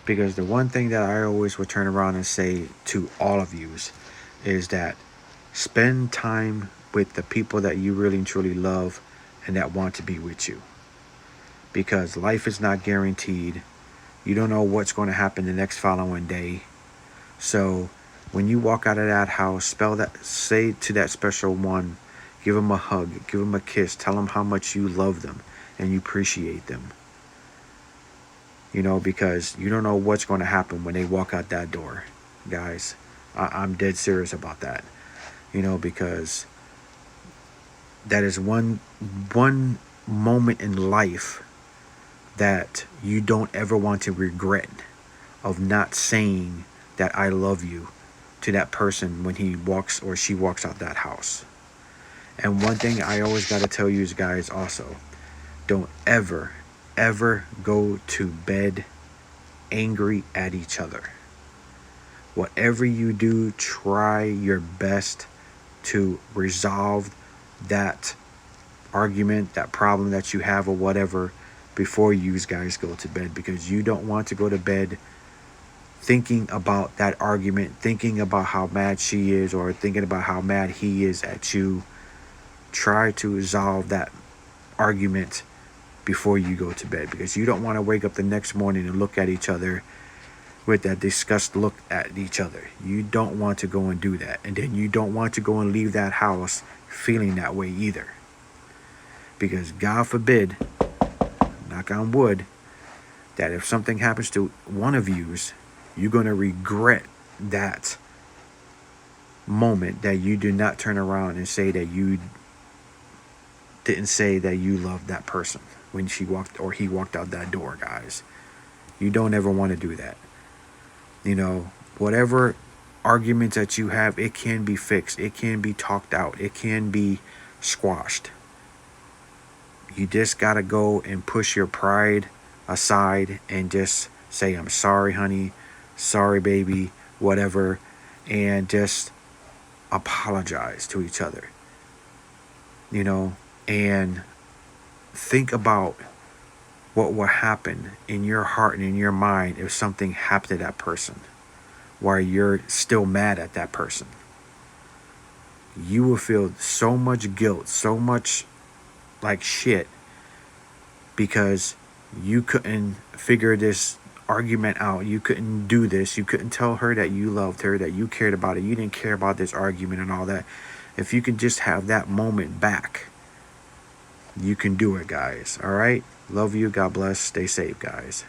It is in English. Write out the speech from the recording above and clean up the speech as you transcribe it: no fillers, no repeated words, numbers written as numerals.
Because the one thing that I always would turn around and say to all of you is that spend time with the people that you really and truly love and that want to be with you. Because life is not guaranteed. You don't know what's going to happen the next following day. So when you walk out of that house, say to that special one, give them a hug, give them a kiss, tell them how much you love them and you appreciate them. You know, because you don't know what's going to happen when they walk out that door, guys. I'm dead serious about that. You know, because that is one moment in life that you don't ever want to regret, of not saying that I love you to that person when he walks or she walks out that house. And one thing I always got to tell you guys also, don't ever go to bed angry at each other. Whatever you do, try your best to resolve that argument, that problem that you have or whatever, before you guys go to bed, because you don't want to go to bed thinking about that argument, thinking about how mad she is or thinking about how mad he is at you. Try to resolve that argument before you go to bed, because you don't want to wake up the next morning and look at each other with that disgust look at each other. You don't want to go and do that, and then you don't want to go and leave that house feeling that way either, because God forbid, knock on wood, that if something happens to one of yous, you're going to regret that moment that you do not turn around and say that you didn't say that you loved that person when she walked or he walked out that door, guys. You don't ever want to do that. You know, whatever arguments that you have, it can be fixed. It can be talked out. It can be squashed. You just got to go and push your pride aside and just say, I'm sorry, honey. Sorry, baby, whatever. And just apologize to each other. You know, and think about what will happen in your heart and in your mind if something happened to that person while you're still mad at that person. You will feel so much guilt, so much like shit, because you couldn't figure this argument out. You couldn't do this. You couldn't tell her that you loved her, that you cared about it. You didn't care about this argument and all that. If you can just have that moment back, you can do it, guys. All right? Love you. God bless. Stay safe, guys.